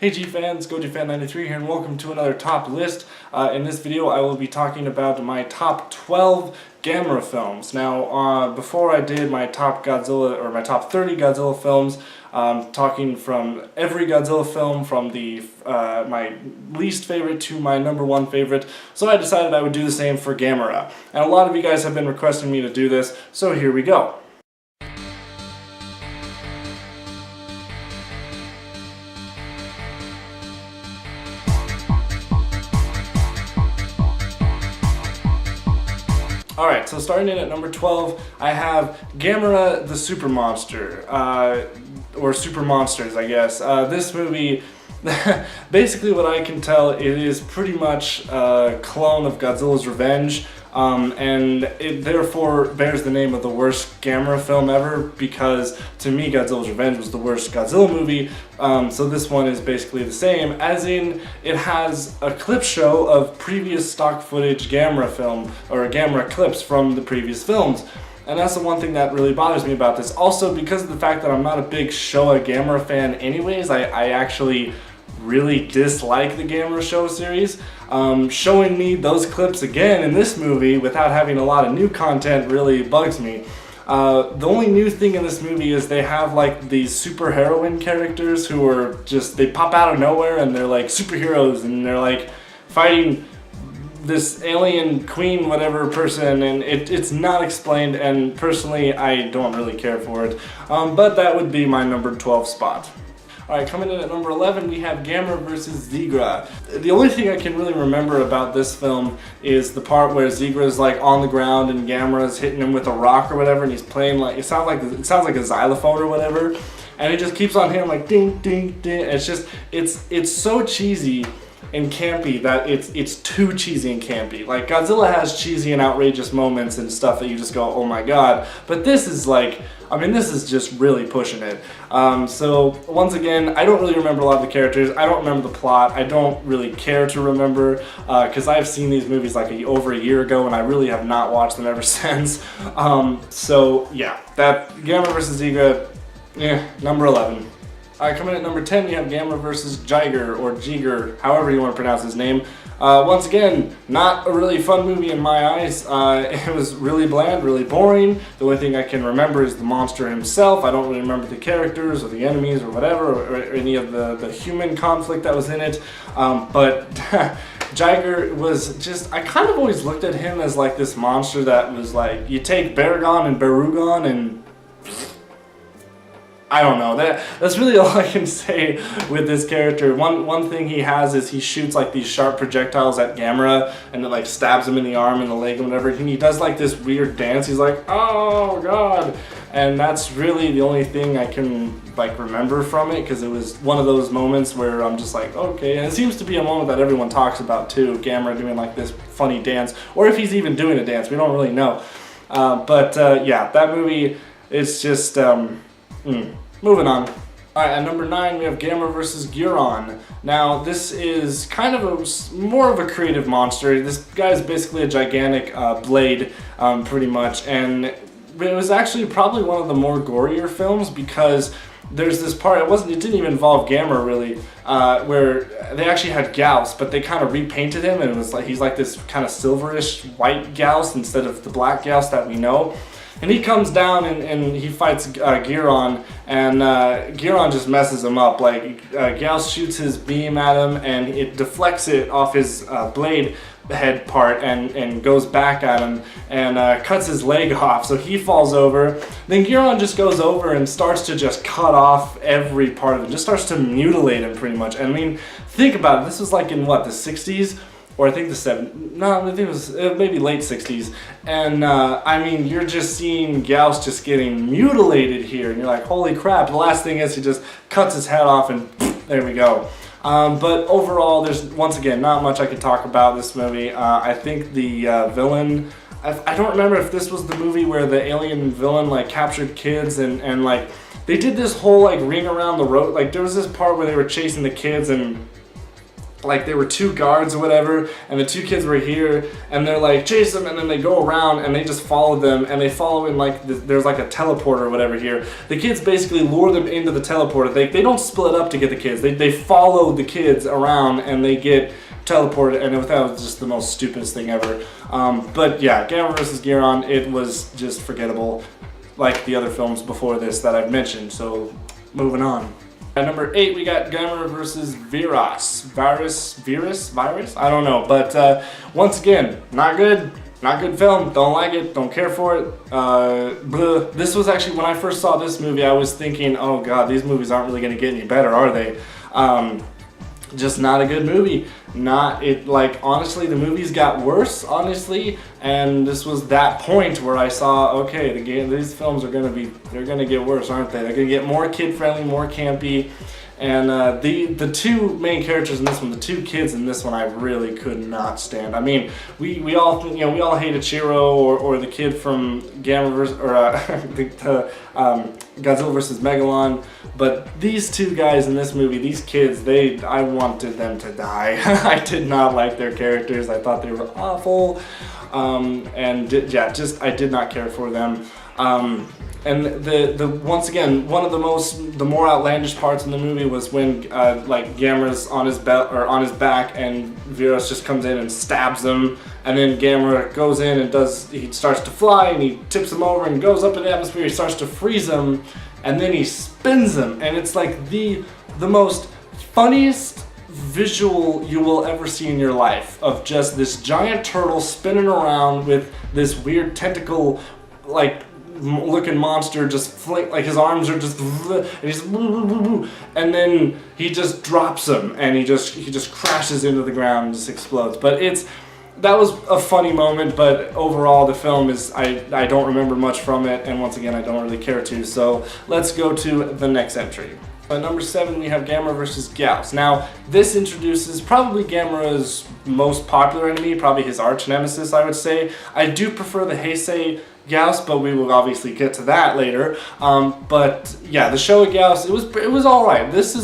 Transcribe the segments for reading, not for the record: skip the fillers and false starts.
Hey G fans, GojiFan93 here and welcome to another top list. In this video I will be talking about my top 12 Gamera films. Now before I did my top Godzilla or my top 30 Godzilla films, talking from every Godzilla film from the my least favorite to my number one favorite, so I decided I would do the same for Gamera. And a lot of you guys have been requesting me to do this, so here we go. Alright, so starting in at number 12, I have Gamera the Super Monster, or Super Monsters, I guess. This movie, basically what I can tell, it is pretty much a clone of Godzilla's Revenge, and it therefore bears the name of the worst Gamera film ever, because to me Godzilla's Revenge was the worst Godzilla movie, so this one is basically the same, as in it has a clip show of previous stock footage Gamera film, or Gamera clips from the previous films. And that's the one thing that really bothers me about this. Also, because of the fact that I'm not a big Showa Gamera fan anyways, I actually really dislike the Gamera Show series. Showing me those clips again in this movie without having a lot of new content really bugs me. The only new thing in this movie is they have like these super heroine characters who are just, they pop out of nowhere and they're like superheroes and they're like fighting this alien queen whatever person, and it's not explained, and personally I don't really care for it, but that would be my number 12 spot. Alright, coming in at number 11 we have Gamera vs. Zigra. The only thing I can really remember about this film is the part where Zigra's like on the ground and Gamera's hitting him with a rock or whatever, and he's playing like, it sounds like a xylophone or whatever, and it just keeps on hitting like ding ding ding. It's just, it's so cheesy and campy that it's too cheesy and campy. Like, Godzilla has cheesy and outrageous moments and stuff that you just go, oh my god, but this is like, I mean, this is just really pushing it. So once again, I don't really remember a lot of the characters, I don't remember the plot, I don't really care to remember, because I've seen these movies like over a year ago and I really have not watched them ever since. So yeah, that Gamera vs. Zigra, number 11. Alright, coming in at number 10, we have Gamera vs. Jiger, or Jiger, however you want to pronounce his name. Once again, not a really fun movie in my eyes. It was really bland, really boring. The only thing I can remember is the monster himself. I don't really remember the characters or the enemies or whatever, or any of the human conflict that was in it. But Jiger was just, I kind of always looked at him as like this monster that was like, you take Baragon and Barugon and I don't know, that's really all I can say with this character. One thing he has is he shoots like these sharp projectiles at Gamera and it like stabs him in the arm and the leg and whatever, and he does like this weird dance. He's like, oh god, and that's really the only thing I can like remember from it, because it was one of those moments where I'm just like, okay. And it seems to be a moment that everyone talks about too, Gamera doing like this funny dance, or if he's even doing a dance, we don't really know. Yeah, that movie, it's just moving on. Alright, at number 9 we have Gamera vs. Guiron. Now this is kind of more of a creative monster. This guy is basically a gigantic blade, pretty much, and it was actually probably one of the more gorier films, because there's this part, it didn't even involve Gamera really, where they actually had Gyaos, but they kind of repainted him and it was like, he's like this kind of silverish white Gyaos instead of the black Gyaos that we know. And he comes down and he fights Guiron, and Guiron just messes him up. Like, Gyaos shoots his beam at him and it deflects it off his blade head part and goes back at him and cuts his leg off, so he falls over. Then Guiron just goes over and starts to just cut off every part of him, just starts to mutilate him pretty much. I mean, think about it, this was like in what, the 60s? Or I think the 70s, no, I think it was maybe late 60s. And I mean, you're just seeing Gyaos just getting mutilated here, and you're like, holy crap. The last thing is he just cuts his head off and there we go. But overall, there's, once again, not much I could talk about this movie. I think the villain, I don't remember if this was the movie where the alien villain like captured kids and like, they did this whole like ring around the road. Like, there was this part where they were chasing the kids and like there were two guards or whatever, and the two kids were here, and they're like, chase them, and then they go around and they just follow them, and they follow in like, there's like a teleporter or whatever here. The kids basically lure them into the teleporter. They don't split up to get the kids. They follow the kids around and they get teleported, and that was just the most stupidest thing ever. But yeah, Gamera vs. Giron, it was just forgettable, like the other films before this that I've mentioned, so moving on. At number 8, we got Gamera vs. Virus? I don't know, but once again, not good film, don't like it, don't care for it. This was actually, when I first saw this movie, I was thinking, oh god, these movies aren't really going to get any better, are they? Just not a good movie. Honestly, the movies got worse, honestly, and this was that point where I saw, okay, these films are they're gonna get worse, aren't they? They're gonna get more kid-friendly, more campy, and the two main characters in this one, the two kids in this one, I really could not stand. I mean, we all hated Chiro or the kid from Godzilla vs. Megalon, but these two guys in this movie, these kids, I wanted them to die. I did not like their characters. I thought they were awful, I did not care for them. And once again, one of the more outlandish parts in the movie was when like Gamera's on his back and Virus just comes in and stabs him, and then Gamera goes in and he starts to fly and he tips him over and goes up in the atmosphere. He starts to freeze him, and then he spins him, and it's like the most funniest visual you will ever see in your life, of just this giant turtle spinning around with this weird tentacle like looking monster, just like his arms are just, and then he just drops him and he just crashes into the ground and just explodes. But that was a funny moment, but overall the film is, I don't remember much from it, and once again I don't really care to, so let's go to the next entry. At number 7, we have Gamera vs. Gyaos. Now, this introduces probably Gamera's most popular enemy, probably his arch nemesis, I would say. I do prefer the Heisei Gyaos, but we will obviously get to that later. But yeah, the Showa Gyaos, it was all right. This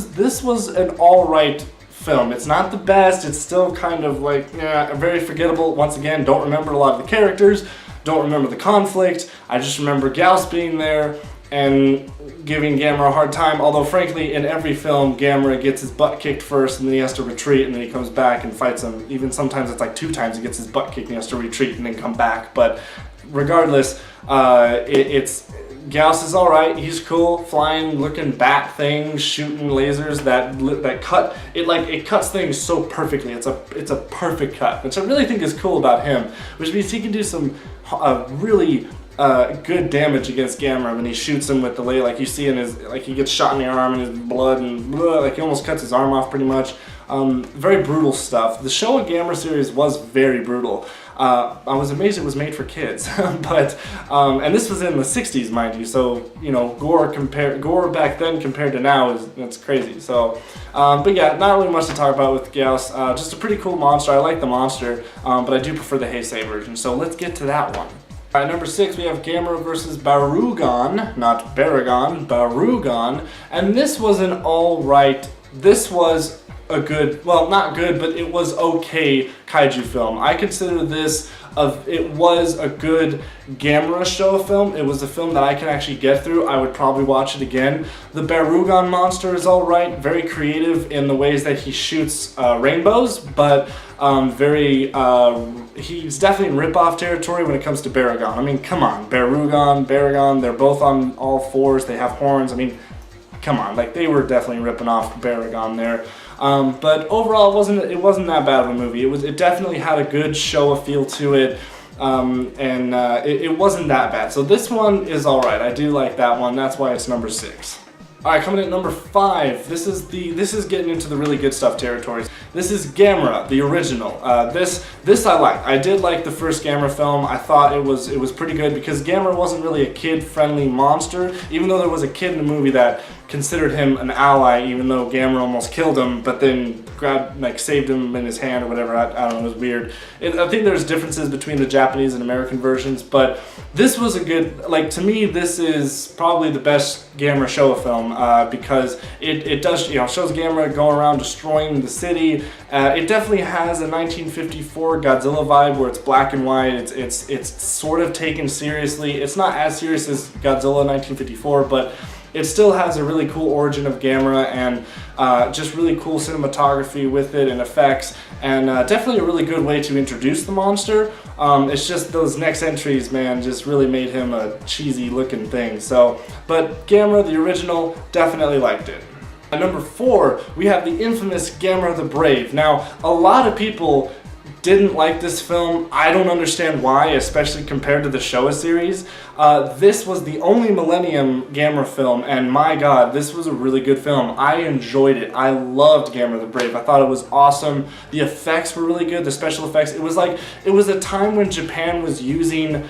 was an all right film. It's not the best. It's still kind of like very forgettable. Once again, don't remember a lot of the characters. Don't remember the conflict. I just remember Gyaos being there and giving Gamera a hard time, although frankly in every film Gamera gets his butt kicked first and then he has to retreat and then he comes back and fights him. Even sometimes it's like 2 times he gets his butt kicked and he has to retreat and then come back. But regardless, Gyaos is alright, he's cool, flying, looking bat things, shooting lasers that cut, it cuts things so perfectly. It's a perfect cut, which I really think is cool about him, which means he can do some really good damage against Gamera when he shoots him with the laser, like you see in his, like he gets shot in the arm and his blood and like he almost cuts his arm off pretty much. Very brutal stuff. The Showa Gamera series was very brutal. I was amazed it was made for kids, but and this was in the 60s, mind you, so you know, gore back then compared to now it's crazy. So but yeah, not really much to talk about with Gyaos. Just a pretty cool monster. I like the monster, but I do prefer the Heisei version, so let's get to that one. Alright, number 6, we have Gamera vs. Barugon, not Baragon, Barugon, and this was an alright, this was a good, well, not good, but it was okay kaiju film. I consider this, it was a good Gamera Showa film. It was a film that I can actually get through. I would probably watch it again. The Barugon monster is alright, very creative in the ways that he shoots rainbows, but he's definitely in rip-off territory when it comes to Baragon. I mean, come on, Baragon, they're both on all fours, they have horns. I mean, come on, like they were definitely ripping off Baragon there. But overall, it wasn't that bad of a movie. It definitely had a good Showa feel to it, it wasn't that bad. So this one is all right. I do like that one. That's why it's number 6. All right, coming in at number 5. This is getting into the really good stuff territories. This is Gamera, the original. This I liked. I did like the first Gamera film. I thought it was pretty good because Gamera wasn't really a kid-friendly monster, even though there was a kid in the movie that considered him an ally, even though Gamera almost killed him, but then saved him in his hand or whatever. I don't know, it was weird. I think there's differences between the Japanese and American versions, but this was a good, to me, this is probably the best Gamera Showa film, because it does, shows Gamera going around destroying the city. It definitely has a 1954 Godzilla vibe where it's black and white. It's sort of taken seriously. It's not as serious as Godzilla 1954, but it still has a really cool origin of Gamera and just really cool cinematography with it and effects, and definitely a really good way to introduce the monster. It's just those next entries, man, just really made him a cheesy looking thing. So, but Gamera, the original, definitely liked it. At number 4, we have the infamous Gamera the Brave. Now, a lot of people didn't like this film. I don't understand why, especially compared to the Showa series. This was the only Millennium Gamera film, and my god, this was a really good film. I enjoyed it. I loved Gamera the Brave. I thought it was awesome. The effects were really good, the special effects. It was a time when Japan was using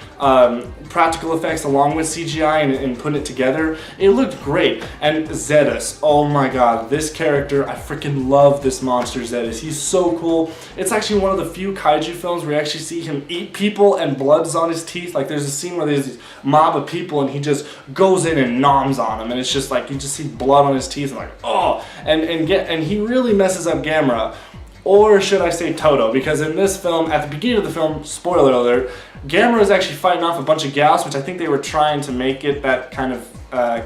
practical effects along with CGI and putting it together. It looked great. And Zedus, oh my god, this character, I freaking love this monster Zedus. He's so cool. It's actually one of the few kaiju films where you actually see him eat people and blood's on his teeth. Like, there's a scene where there's this mob of people and he just goes in and noms on them, and it's just like you just see blood on his teeth and and he really messes up Gamera. Or should I say Toto, because in this film, at the beginning of the film, spoiler alert, Gamera is actually fighting off a bunch of Gyaos, which I think they were trying to make it that kind of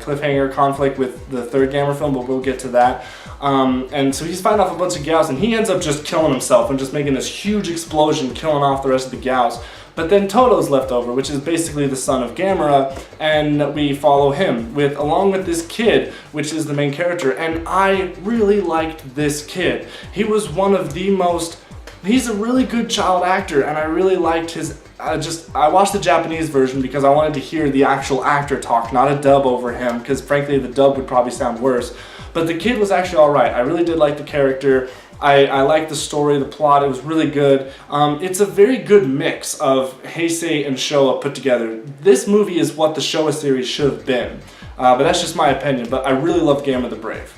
cliffhanger conflict with the third Gamera film, but we'll get to that. And so he's fighting off a bunch of Gyaos, and he ends up just killing himself and just making this huge explosion, killing off the rest of the Gyaos. But then Toto's left over, which is basically the son of Gamera, and we follow him along with this kid, which is the main character. And I really liked this kid. He was one of the most, he's a really good child actor, and I really liked his, I watched the Japanese version because I wanted to hear the actual actor talk, not a dub over him, because frankly the dub would probably sound worse. But the kid was actually alright. I really did like the character. I liked the story, the plot, it was really good. It's a very good mix of Heisei and Showa put together. This movie is what the Showa series should have been. But that's just my opinion, but I really love Gamera the Brave.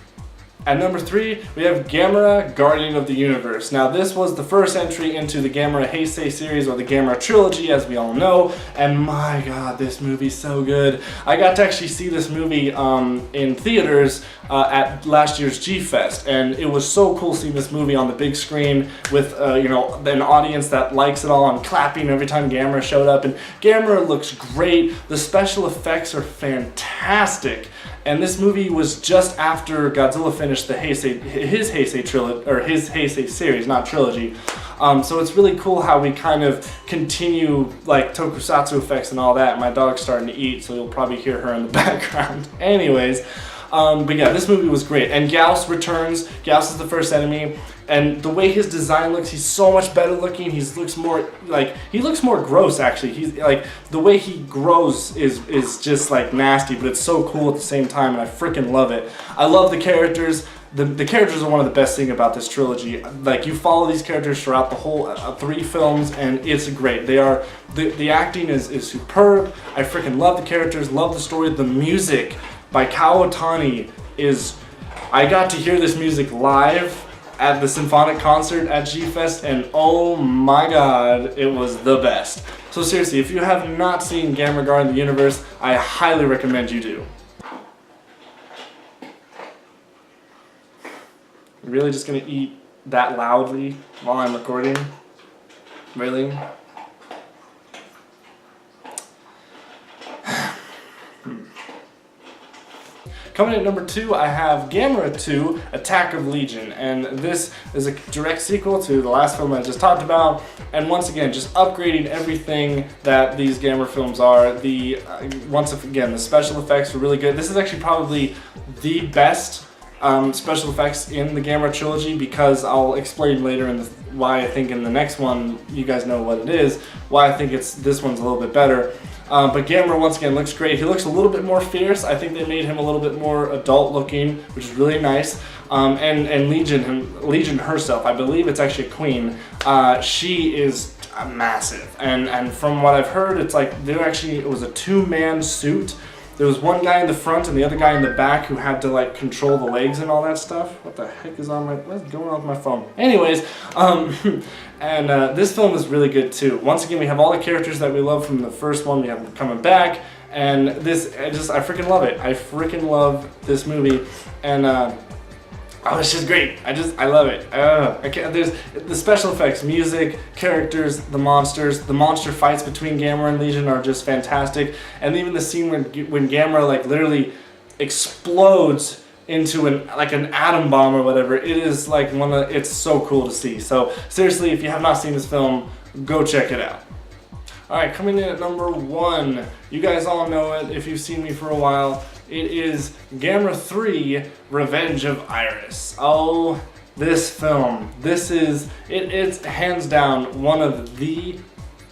At number 3, we have Gamera, Guardian of the Universe. Now, this was the first entry into the Gamera Heisei series, or the Gamera trilogy, as we all know, and my god, this movie's so good. I got to actually see this movie in theaters at last year's G-Fest, and it was so cool seeing this movie on the big screen with, an audience that likes it all and clapping every time Gamera showed up, and Gamera looks great. The special effects are fantastic. And this movie was just after Godzilla finished his Heisei series, not trilogy. So it's really cool how we kind of continue like tokusatsu effects and all that. My dog's starting to eat, so you'll probably hear her in the background. Anyways, but yeah, this movie was great. And Gyaos returns. Gyaos is the first enemy. And the way his design looks, he's so much better looking. He looks more gross actually. He's like, the way he grows is just like nasty, but it's so cool at the same time, and I freaking love it. I love the characters. The characters are one of the best things about this trilogy. Like, you follow these characters throughout the whole 3 films, and it's great. The acting is superb. I freaking love the characters, love the story. The music by Kao Otani is, I got to hear this music live at the symphonic concert at G-Fest, and oh my god, it was the best. So seriously, if you have not seen Gamera Guardian of the Universe, I highly recommend you do. You're really just gonna eat that loudly while I'm recording? Really? Coming in at number 2, I have Gamera 2, Attack of Legion, and this is a direct sequel to the last film I just talked about, and once again, just upgrading everything that these Gamera films are. Once again, the special effects were really good. This is actually probably the best special effects in the Gamera trilogy, because I'll explain later why I think in the next one, you guys know what it is, why I think this one's a little bit better. But Gamera, once again, looks great. He looks a little bit more fierce. I think they made him a little bit more adult looking, which is really nice. And Legion herself, I believe it's actually a queen, she is massive. And from what I've heard, it's like it was a 2-man suit. there was one guy in the front and the other guy in the back who had to like control the legs and all that stuff. What the heck is on my, what's going on with my phone? Anyways, and this film is really good too. Once again, we have all the characters that we love from the first one. We have them coming back, and this, I freaking love it. I freaking love this movie, and oh, it's just great. I love it. I can't, there's the special effects, music, characters, the monster fights between Gamera and Legion are just fantastic. And even the scene when Gamera like literally explodes into an atom bomb or whatever, it is like it's so cool to see. So seriously, if you have not seen this film, go check it out. Alright, coming in at number 1, you guys all know it if you've seen me for a while. It is Gamera 3, Revenge of Iris. Oh, this film. It's hands down one of the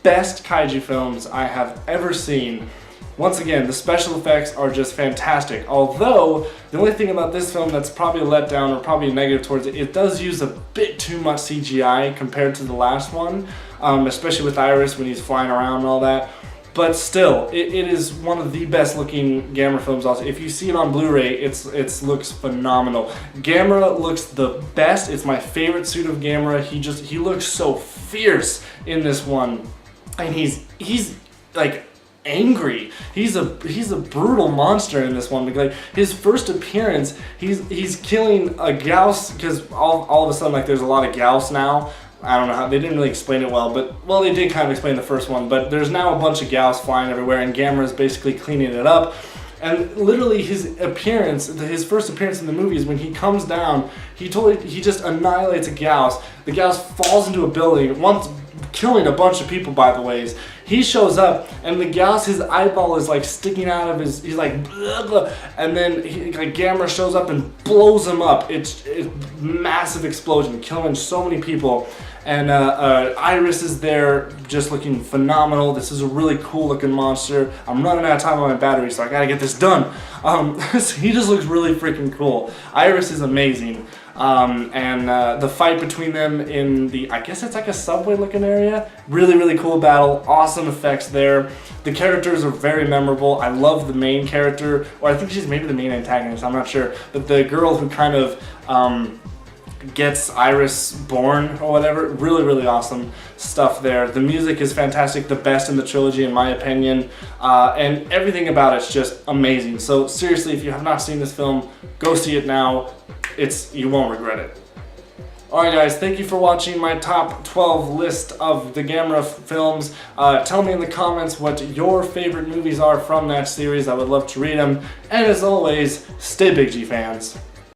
best kaiju films I have ever seen. Once again, the special effects are just fantastic. Although, the only thing about this film that's probably a letdown or probably a negative towards it, it does use a bit too much CGI compared to the last one. Especially with Iris when he's flying around and all that. But still, it is one of the best looking Gamera films also. If you see it on Blu-ray, it looks phenomenal. Gamera looks the best. It's my favorite suit of Gamera. He looks so fierce in this one. And he's like angry. He's a brutal monster in this one. Like his first appearance, he's killing a Gauss, because all of a sudden like there's a lot of Gauss now. I don't know how, they didn't really explain it well, but, well, they did kind of explain the first one, but there's now a bunch of Gauss flying everywhere, and Gamera is basically cleaning it up. And literally his first appearance in the movie is when he comes down, he just annihilates a Gauss. The Gauss falls into a building, killing a bunch of people, by the way. He shows up, and the Gauss, his eyeball is like sticking out of his, he's like, blah, blah, and then Gamera shows up and blows him up. It's massive explosion, killing so many people. And Iris is there, just looking phenomenal. This is a really cool looking monster. I'm running out of time on my battery, so I gotta get this done. He just looks really freaking cool. Iris is amazing. The fight between them in the, I guess it's like a subway looking area. Really, really cool battle. Awesome effects there. The characters are very memorable. I love the main character, or I think she's maybe the main antagonist, I'm not sure. But the girl who kind of gets Iris born or whatever, really, really awesome stuff there. The music is fantastic, the best in the trilogy in my opinion, and everything about it's just amazing. So seriously, if you have not seen this film, go see it now. You won't regret it. Alright guys, thank you for watching my top 12 list of the Gamera films. Tell me in the comments what your favorite movies are from that series. I would love to read them. And as always, stay Big G fans.